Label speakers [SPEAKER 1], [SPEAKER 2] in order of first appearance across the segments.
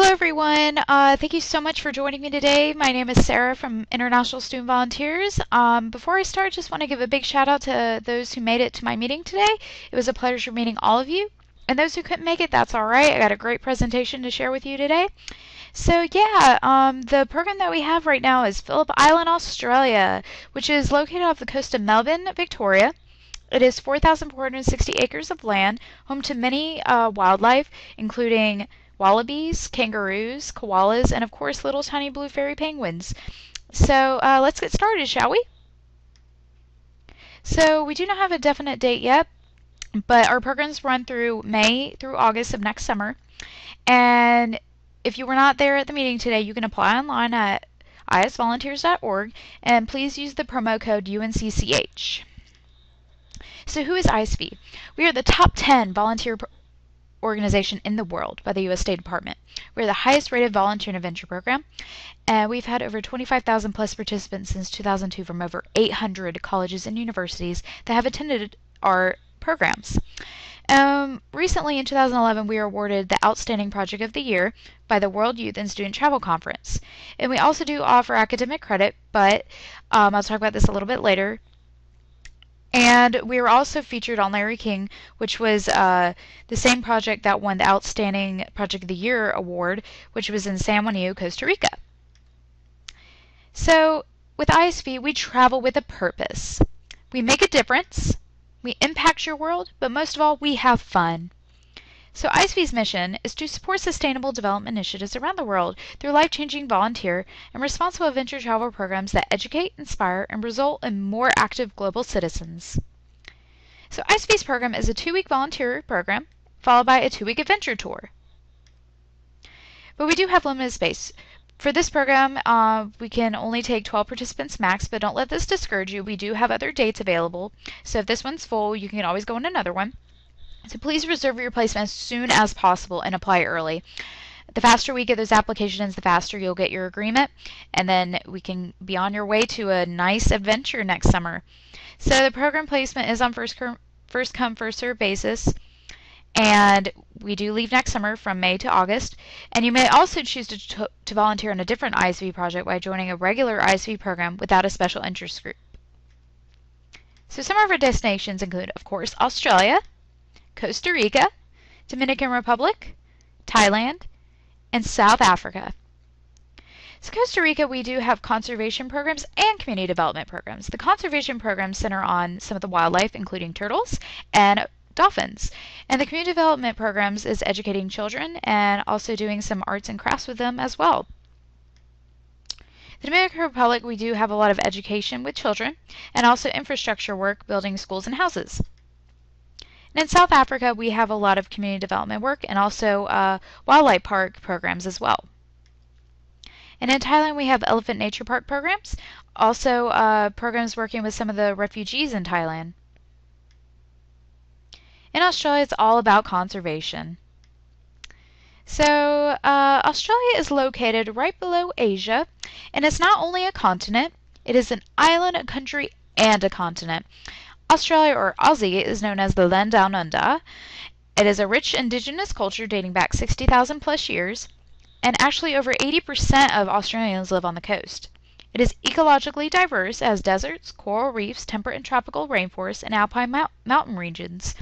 [SPEAKER 1] everyone. Thank you so much for joining me today. My name is Sarah from International Student Volunteers. Before I start, just want to give a big shout out to those who made it to my meeting today. It was a pleasure meeting all of you. And those who couldn't make it, that's all right. I got a great presentation to share with you today. So the program that we have right now is Phillip Island, Australia, which is located off the coast of Melbourne, Victoria. It is 4,460 acres of land, home to many wildlife, including wallabies, kangaroos, koalas, and of course little tiny blue fairy penguins. So let's get started, shall we? So we do not have a definite date yet, but our programs run through May through August of next summer. And if you were not there at the meeting today, you can apply online at isvolunteers.org, and please use the promo code UNCCH. So who is ISV? We are the top 10 volunteer organization in the world by the U.S. State Department. We're the highest rated volunteer and adventure program, and we've had over 25,000 plus participants since 2002 from over 800 colleges and universities that have attended our programs. Recently in 2011, we were awarded the Outstanding Project of the Year by the World Youth and Student Travel Conference. And we also do offer academic credit, but I'll talk about this a little bit later. And we were also featured on Larry King, which was the same project that won the Outstanding Project of the Year award, which was in San Juanillo, Costa Rica. So with ISV, we travel with a purpose. We make a difference, we impact your world, but most of all, we have fun. So ISV's mission is to support sustainable development initiatives around the world through life-changing volunteer and responsible adventure travel programs that educate, inspire, and result in more active global citizens. So ISV's program is a 2-week volunteer program followed by a 2-week adventure tour. But we do have limited space. For this program, we can only take 12 participants max, but don't let this discourage you. We do have other dates available. So if this one's full, you can always go on another one. So please reserve your placement as soon as possible and apply early. The faster we get those applications, the faster you'll get your agreement, and then we can be on your way to a nice adventure next summer. So the program placement is on first come, first served basis, and we do leave next summer from May to August. And you may also choose to volunteer on a different ISV project by joining a regular ISV program without a special interest group. So some of our destinations include, of course, Australia, Costa Rica, Dominican Republic, Thailand, and South Africa. So Costa Rica, we do have conservation programs and community development programs. The conservation programs center on some of the wildlife, including turtles and dolphins. And the community development programs is educating children and also doing some arts and crafts with them as well. The Dominican Republic, we do have a lot of education with children and also infrastructure work, building schools and houses. And in South Africa, we have a lot of community development work and also wildlife park programs as well. And in Thailand, we have elephant nature park programs, also programs working with some of the refugees in Thailand. In Australia, it's all about conservation. So Australia is located right below Asia, and it's not only a continent, it is an island, a country, and a continent. Australia, or Aussie, is known as the Land Down Under. It is a rich indigenous culture dating back 60,000 plus years, and actually over 80% of Australians live on the coast. It is ecologically diverse as deserts, coral reefs, temperate and tropical rainforests, and alpine mountain regions,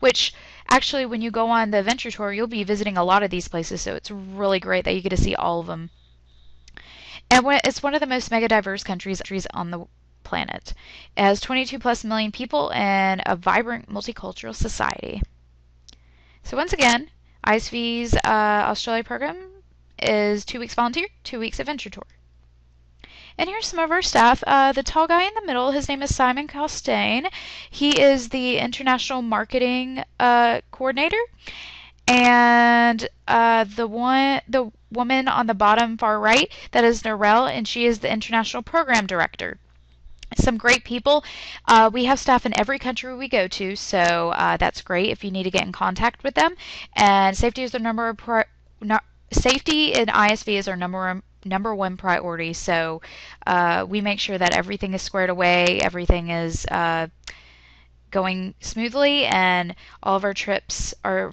[SPEAKER 1] which actually when you go on the adventure tour, you'll be visiting a lot of these places, so it's really great that you get to see all of them. And it's one of the most mega diverse countries on the planet. It has 22 plus million people and a vibrant multicultural society. So once again, ISV's Australia program is 2 weeks volunteer, 2 weeks adventure tour. And here's some of our staff. The tall guy in the middle, his name is Simon Costain. He is the international marketing coordinator. And the woman on the bottom far right, that is Norel, and she is the international program director. Some great people. We have staff in every country we go to, so that's great if you need to get in contact with them. And safety is the safety in ISV is our number one priority. So we make sure that everything is squared away, everything is going smoothly, and all of our trips are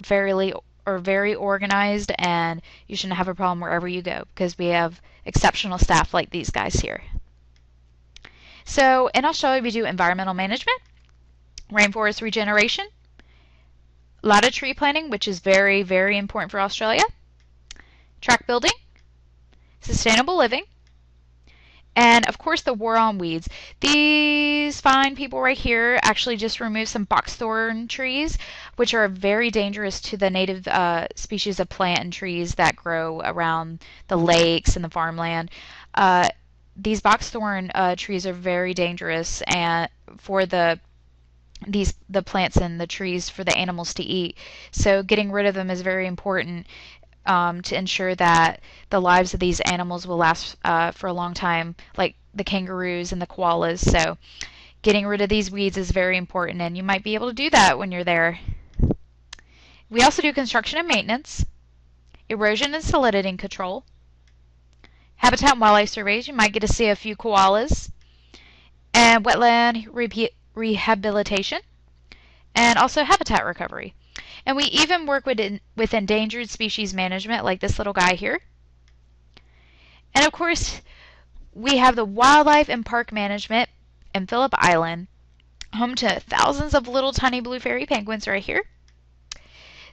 [SPEAKER 1] are very organized, and you shouldn't have a problem wherever you go because we have exceptional staff like these guys here. So in Australia, we do environmental management, rainforest regeneration, a lot of tree planting, which is very, very important for Australia, track building, sustainable living, and of course the war on weeds. These fine people right here actually just removed some boxthorn trees, which are very dangerous to the native species of plant and trees that grow around the lakes and the farmland. These boxthorn trees are very dangerous and for the plants and the trees for the animals to eat. So getting rid of them is very important to ensure that the lives of these animals will last for a long time, like the kangaroos and the koalas. So getting rid of these weeds is very important, and you might be able to do that when you're there. We also do construction and maintenance, erosion and salinity control, habitat and wildlife surveys. You might get to see a few koalas, and wetland rehabilitation, and also habitat recovery. And we even work with endangered species management, like this little guy here. And of course, we have the wildlife and park management in Phillip Island, home to thousands of little tiny blue fairy penguins right here.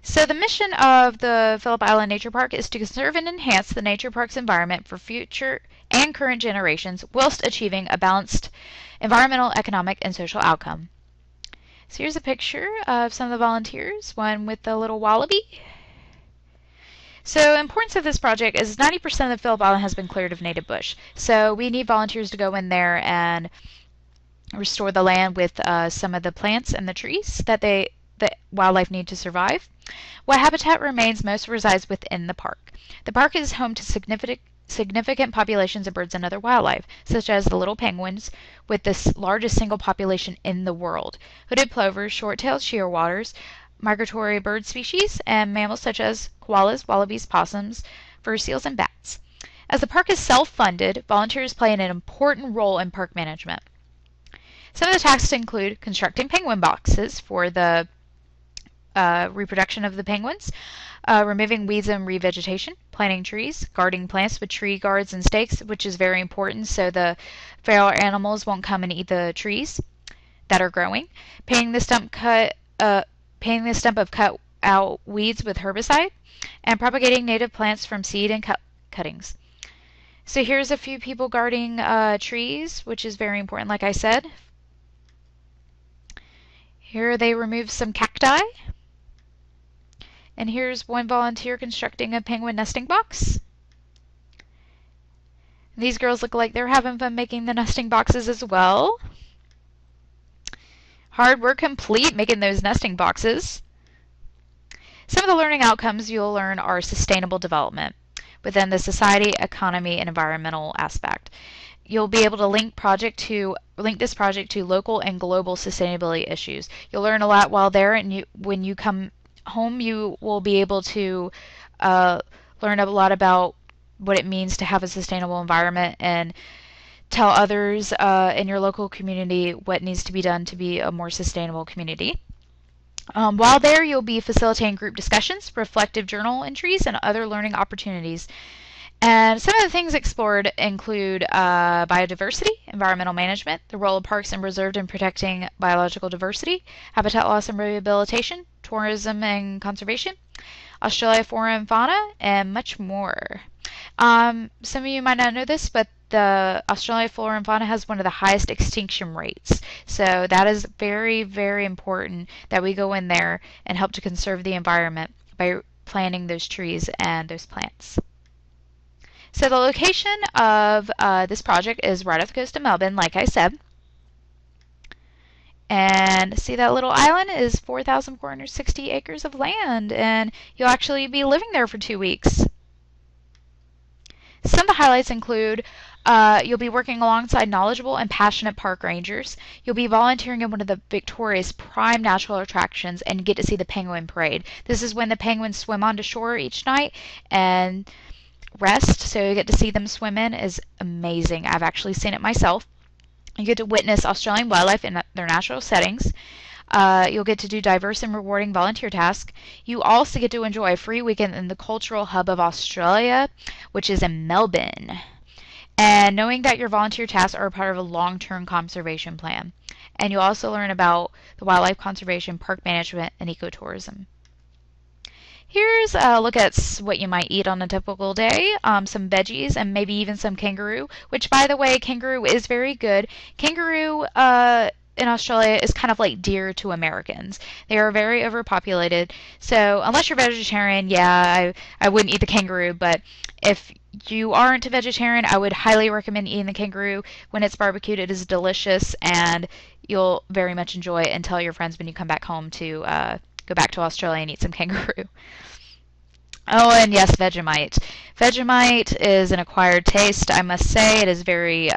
[SPEAKER 1] So the mission of the Phillip Island Nature Park is to conserve and enhance the nature park's environment for future and current generations, whilst achieving a balanced environmental, economic, and social outcome. So here's a picture of some of the volunteers, one with the little wallaby. So the importance of this project is 90% of Phillip Island has been cleared of native bush. So we need volunteers to go in there and restore the land with some of the plants and the trees that the wildlife need to survive. What habitat remains most resides within the park. The park is home to significant populations of birds and other wildlife, such as the little penguins, with the largest single population in the world, hooded plovers, short-tailed shearwaters, migratory bird species, and mammals such as koalas, wallabies, possums, fur seals, and bats. As the park is self-funded, volunteers play an important role in park management. Some of the tasks include constructing penguin boxes for the reproduction of the penguins, removing weeds and revegetation, planting trees, guarding plants with tree guards and stakes, which is very important so the feral animals won't come and eat the trees that are growing, painting the stump of cut out weeds with herbicide, and propagating native plants from seed and cuttings. So here's a few people guarding trees, which is very important, like I said. Here they removed some cacti. And here's one volunteer constructing a penguin nesting box. These girls look like they're having fun making the nesting boxes as well. Hard work complete making those nesting boxes. Some of the learning outcomes you'll learn are sustainable development within the society, economy, and environmental aspect. You'll be able to link this project to local and global sustainability issues. You'll learn a lot while there, and when you come home, you will be able to learn a lot about what it means to have a sustainable environment and tell others in your local community what needs to be done to be a more sustainable community. While there, you'll be facilitating group discussions, reflective journal entries, and other learning opportunities. And some of the things explored include biodiversity, environmental management, the role of parks and reserves in protecting biological diversity, habitat loss and rehabilitation, tourism and conservation, Australia flora and fauna, and much more. Some of you might not know this, but the Australia flora and fauna has one of the highest extinction rates. So that is very, very important that we go in there and help to conserve the environment by planting those trees and those plants. So the location of this project is right off the coast of Melbourne, like I said. And see that little island is 4,460 acres of land, and you'll actually be living there for 2 weeks. Some of the highlights include you'll be working alongside knowledgeable and passionate park rangers. You'll be volunteering in one of the Victoria's prime natural attractions and get to see the penguin parade. This is when the penguins swim onto shore each night and rest, so you get to see them swim in. Is amazing. I've actually seen it myself. You get to witness Australian wildlife in their natural settings. You'll get to do diverse and rewarding volunteer tasks. You also get to enjoy a free weekend in the cultural hub of Australia, which is in Melbourne. And knowing that your volunteer tasks are a part of a long-term conservation plan. And you'll also learn about the wildlife conservation, park management, and ecotourism. Here's a look at what you might eat on a typical day. Some veggies and maybe even some kangaroo, which, by the way, kangaroo is very good. Kangaroo in Australia is kind of like deer to Americans. They are very overpopulated. So unless you're vegetarian, yeah, I wouldn't eat the kangaroo. But if you aren't a vegetarian, I would highly recommend eating the kangaroo. When it's barbecued, it is delicious, and you'll very much enjoy it, and tell your friends when you come back home to go back to Australia and eat some kangaroo. Oh, and yes, Vegemite. Vegemite is an acquired taste, I must say. It is very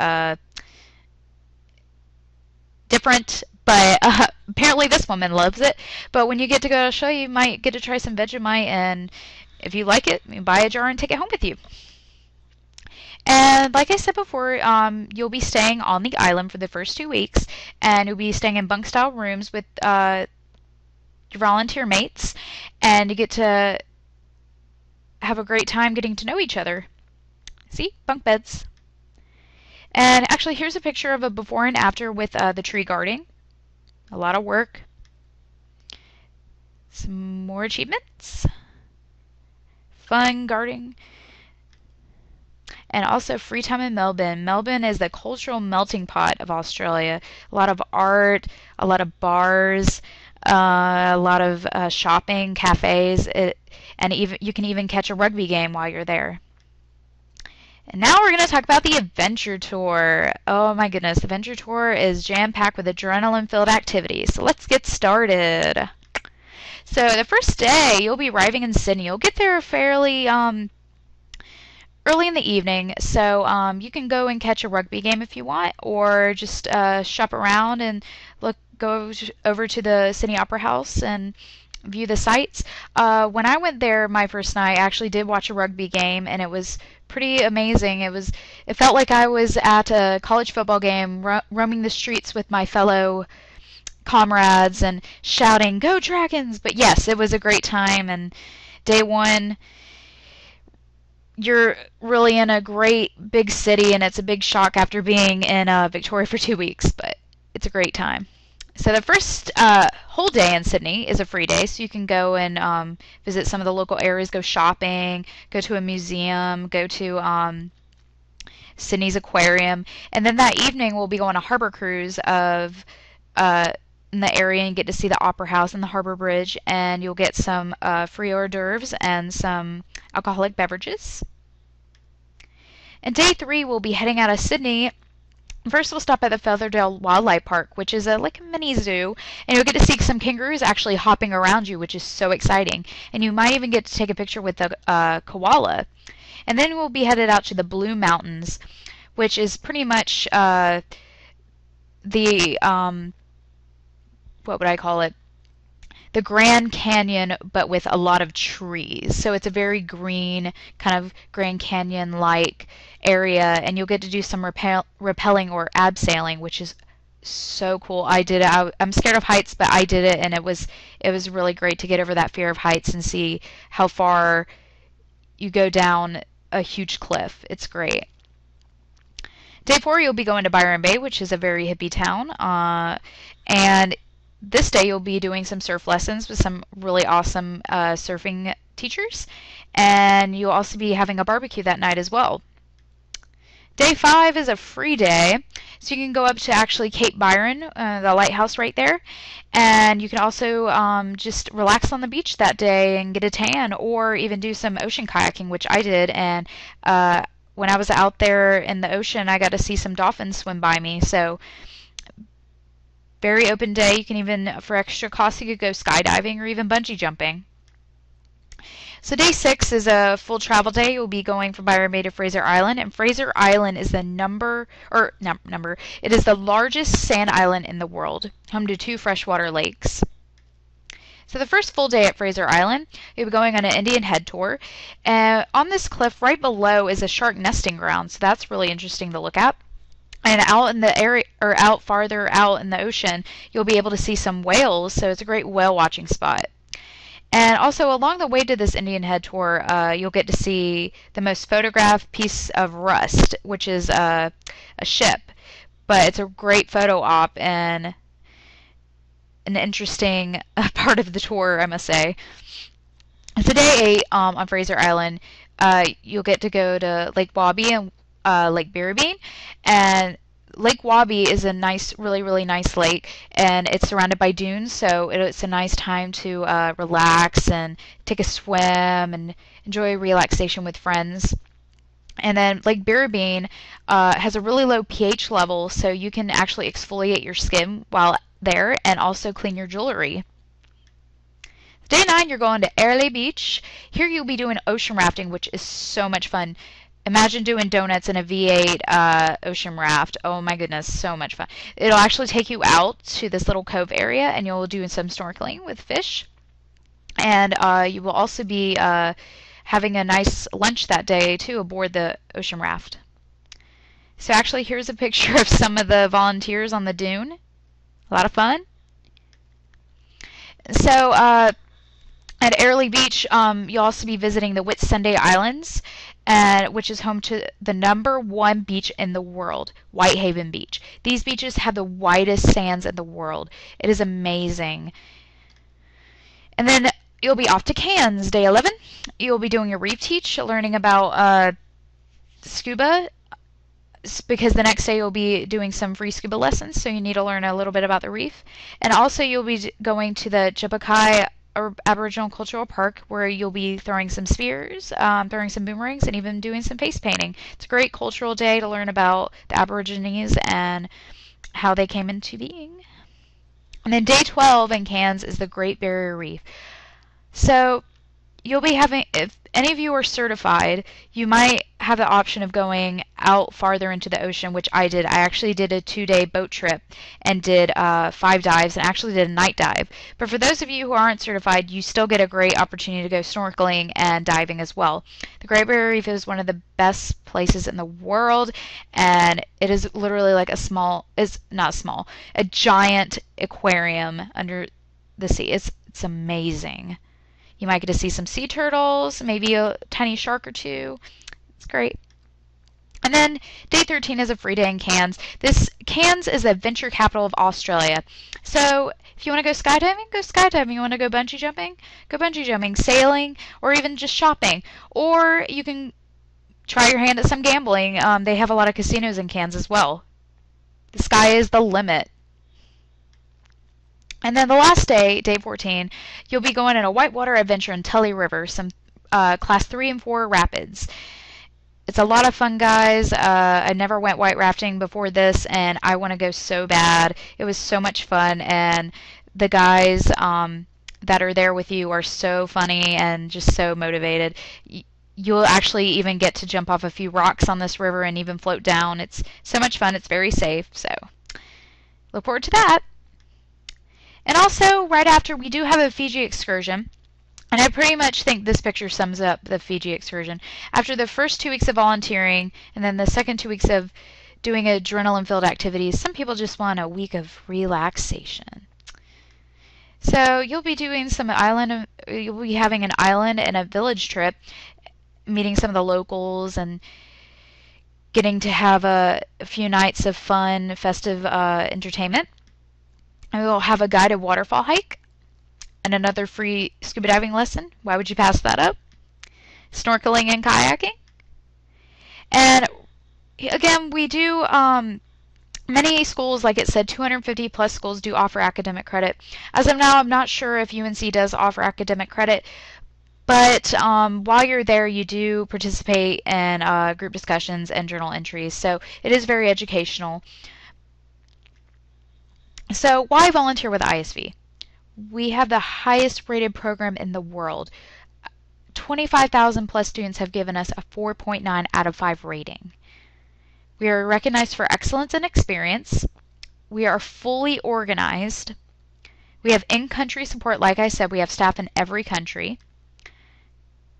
[SPEAKER 1] different, but apparently this woman loves it. But when you get to go to Australia, you might get to try some Vegemite, and if you like it, you buy a jar and take it home with you. And like I said before, you'll be staying on the island for the first 2 weeks, and you'll be staying in bunk-style rooms with your volunteer mates, and you get to have a great time getting to know each other. See? Bunk beds. And actually, here's a picture of a before and after with the tree guarding. A lot of work. Some more achievements. Fun guarding. And also free time in Melbourne. Melbourne is the cultural melting pot of Australia. A lot of art, a lot of bars, a lot of shopping, cafes, and even you can even catch a rugby game while you're there. And now we're going to talk about the Adventure Tour. Oh my goodness, the Adventure Tour is jam-packed with adrenaline-filled activities. So let's get started. So the first day, you'll be arriving in Sydney. You'll get there fairly early in the evening, so you can go and catch a rugby game if you want, or just shop around and go over to the Sydney Opera House and view the sights. When I went there my first night, I actually did watch a rugby game, and it was pretty amazing. It felt like I was at a college football game, roaming the streets with my fellow comrades and shouting, "Go Dragons!" But yes, it was a great time. And day one, you're really in a great big city, and it's a big shock after being in Victoria for 2 weeks, but it's a great time. So the first whole day in Sydney is a free day, so you can go and visit some of the local areas, go shopping, go to a museum, go to Sydney's aquarium, and then that evening we'll be going a harbor cruise of in the area and get to see the Opera House and the Harbor Bridge, and you'll get some free hors d'oeuvres and some alcoholic beverages. And day 3 we'll be heading out of Sydney. First, we'll stop at the Featherdale Wildlife Park, which is like a mini zoo, and you'll get to see some kangaroos actually hopping around you, which is so exciting. And you might even get to take a picture with the koala. And then we'll be headed out to the Blue Mountains, which is pretty much the what would I call it? The Grand Canyon, but with a lot of trees. So it's a very green, kind of Grand Canyon-like area, and you'll get to do some rappelling or abseiling, which is so cool. I did it. I'm scared of heights, but I did it, and it was really great to get over that fear of heights and see how far you go down a huge cliff. It's great. Day 4, you'll be going to Byron Bay, which is a very hippie town, and this day you'll be doing some surf lessons with some really awesome surfing teachers, and you'll also be having a barbecue that night as well. Day 5 is a free day, so you can go up to actually Cape Byron, the lighthouse right there, and you can also just relax on the beach that day and get a tan, or even do some ocean kayaking, which I did, and when I was out there in the ocean, I got to see some dolphins swim by me, so very open day. You can even, for extra cost, you could go skydiving or even bungee jumping. So day 6 is a full travel day. You'll be going from Byron Bay to Fraser Island, and Fraser Island is the it is the largest sand island in the world, home to 2 freshwater lakes. So the first full day at Fraser Island, you'll be going on an Indian head tour. On this cliff right below is a shark nesting ground, so that's really interesting to look at. And out in the area, or out farther out in the ocean, you'll be able to see some whales, so it's a great whale watching spot. And also along the way to this Indian Head tour, you'll get to see the most photographed piece of rust, which is a ship. But it's a great photo op and an interesting part of the tour, I must say. So day 8 on Fraser Island, you'll get to go to Lake Wabi and Lake Birrabeen. And Lake Wabi is a nice, really, really nice lake, and it's surrounded by dunes, so it's a nice time to relax and take a swim and enjoy relaxation with friends. And then Lake Birrabeen has a really low pH level, so you can actually exfoliate your skin while there and also clean your jewelry. Day 9, you're going to Airlie Beach. Here you'll be doing ocean rafting, which is so much fun. Imagine doing donuts in a V8 ocean raft. Oh my goodness, so much fun. It'll actually take you out to this little cove area, and you'll do some snorkeling with fish. And you will also be having a nice lunch that day, too, aboard the ocean raft. So actually, here's a picture of some of the volunteers on the dune. A lot of fun. So at Airlie Beach, you'll also be visiting the Whitsunday Islands, which is home to the #1 beach in the world, Whitehaven Beach. These beaches have the widest sands in the world. It is amazing. And then you'll be off to Cairns, day 11. You'll be doing a reef teach, learning about scuba, because the next day you'll be doing some free scuba lessons, so you need to learn a little bit about the reef. And also you'll be going to the Jibbakai Aboriginal Cultural Park, where you'll be throwing some spears, throwing some boomerangs, and even doing some face painting. It's a great cultural day to learn about the Aborigines and how they came into being. And then day 12 in Cairns is the Great Barrier Reef. So you'll be having, if any of you are certified, you might have the option of going out farther into the ocean, which I did. I actually did a 2-day boat trip and did 5 dives and actually did a night dive. But for those of you who aren't certified, you still get a great opportunity to go snorkeling and diving as well. The Great Barrier Reef is one of the best places in the world, and it is literally like a giant aquarium under the sea. It's amazing. You might get to see some sea turtles, maybe a tiny shark or two. It's great. And then day 13 is a free day in Cairns. Cairns is the venture capital of Australia. So if you want to go skydiving, go skydiving. You want to go bungee jumping, go bungee jumping, sailing, or even just shopping. Or you can try your hand at some gambling. They have a lot of casinos in Cairns as well. The sky is the limit. And then the last day, day 14, you'll be going on a whitewater adventure in Tully River, some class 3 and 4 rapids. It's a lot of fun, guys. I never went white rafting before this, and I want to go so bad. It was so much fun, and the guys that are there with you are so funny and just so motivated. You'll actually even get to jump off a few rocks on this river and even float down. It's so much fun. It's very safe, so look forward to that. And also, right after, we do have a Fiji excursion. And I pretty much think this picture sums up the Fiji excursion. After the first 2 weeks of volunteering, and then the second 2 weeks of doing adrenaline-filled activities, some people just want a week of relaxation. So you'll be doing you'll be having an island and a village trip, meeting some of the locals and getting to have a few nights of fun, festive entertainment. And we'll have a guided waterfall hike and another free scuba diving lesson. Why would you pass that up? Snorkeling and kayaking. And again, we do, many schools, like it said, 250 plus schools do offer academic credit. As of now, I'm not sure if UNC does offer academic credit, but while you're there, you do participate in group discussions and journal entries. So it is very educational. So why volunteer with ISV? We have the highest rated program in the world. 25,000 plus students have given us a 4.9 out of 5 rating. We are recognized for excellence and experience. We are fully organized. We have in-country support. Like I said, we have staff in every country.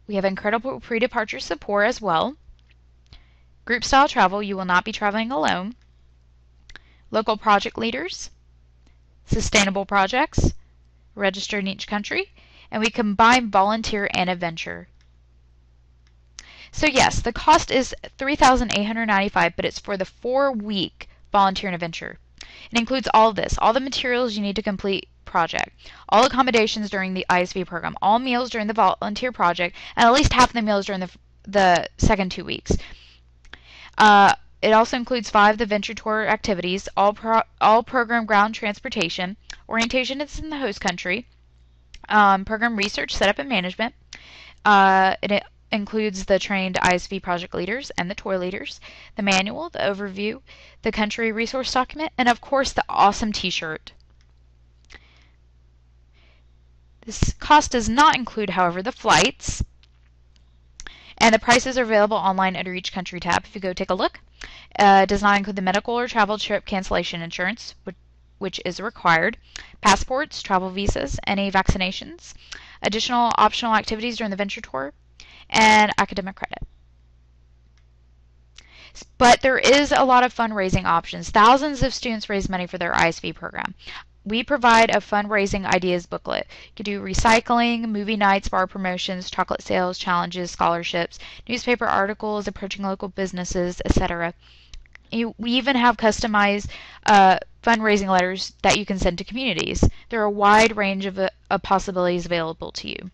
[SPEAKER 1] We have incredible pre-departure support as well. Group style travel, you will not be traveling alone. local project leaders, sustainable projects, registered in each country, and we combine volunteer and adventure. So yes, the cost is $3,895, but it's for the 4-week volunteer and adventure. It includes all of this, all the materials you need to complete project, all accommodations during the ISV program, all meals during the volunteer project, and at least half of the meals during the second 2 weeks. It also includes 5 of the Venture Tour activities, all program ground transportation, orientation is in the host country, program research, setup, and management. It includes the trained ISV project leaders and the tour leaders, the manual, the overview, the country resource document, and of course the awesome t-shirt. This cost does not include, however, the flights, and the prices are available online under each country tab if you go take a look. It does not include the medical or travel trip cancellation insurance, which is required, passports, travel visas, any vaccinations, additional optional activities during the venture tour, and academic credit. But there is a lot of fundraising options. Thousands of students raise money for their ISV program. We provide a fundraising ideas booklet. You can do recycling, movie nights, bar promotions, chocolate sales, challenges, scholarships, newspaper articles, approaching local businesses, etc. We even have customized fundraising letters that you can send to communities. There are a wide range of possibilities available to you.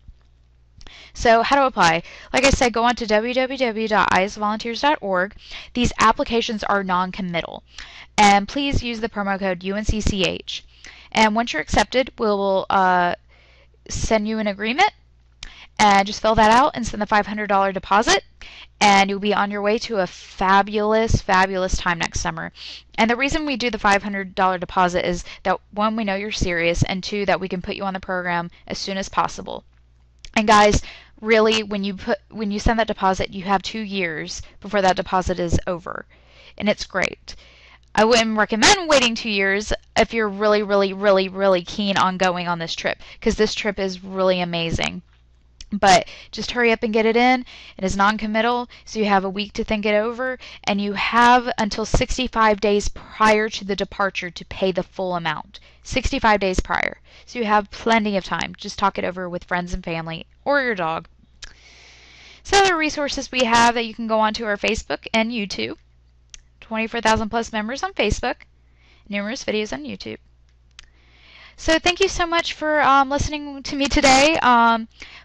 [SPEAKER 1] So how to apply? Like I said, go on to www.isvolunteers.org. These applications are non-committal. And please use the promo code UNCCH. And once you're accepted, we'll send you an agreement. And just fill that out and send the $500 deposit. And you'll be on your way to a fabulous, fabulous time next summer. And the reason we do the $500 deposit is that, 1, we know you're serious, and 2, that we can put you on the program as soon as possible. And guys, really, when you send that deposit, you have 2 years before that deposit is over. And it's great. I wouldn't recommend waiting 2 years if you're really, really, really, really keen on going on this trip, because this trip is really amazing. But just hurry up and get it in. It is non-committal, so you have a week to think it over, and you have until 65 days prior to the departure to pay the full amount. 65 days prior. So you have plenty of time. Just talk it over with friends and family or your dog. Some other resources we have that you can go onto our Facebook and YouTube. 24,000 plus members on Facebook. Numerous videos on YouTube. So thank you so much for listening to me today.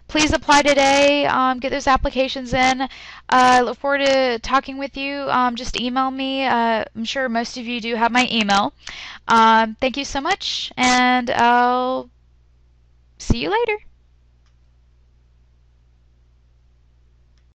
[SPEAKER 1] Please apply today. Get those applications in. Look forward to talking with you. Just email me. I'm sure most of you do have my email. Thank you so much, and I'll see you later.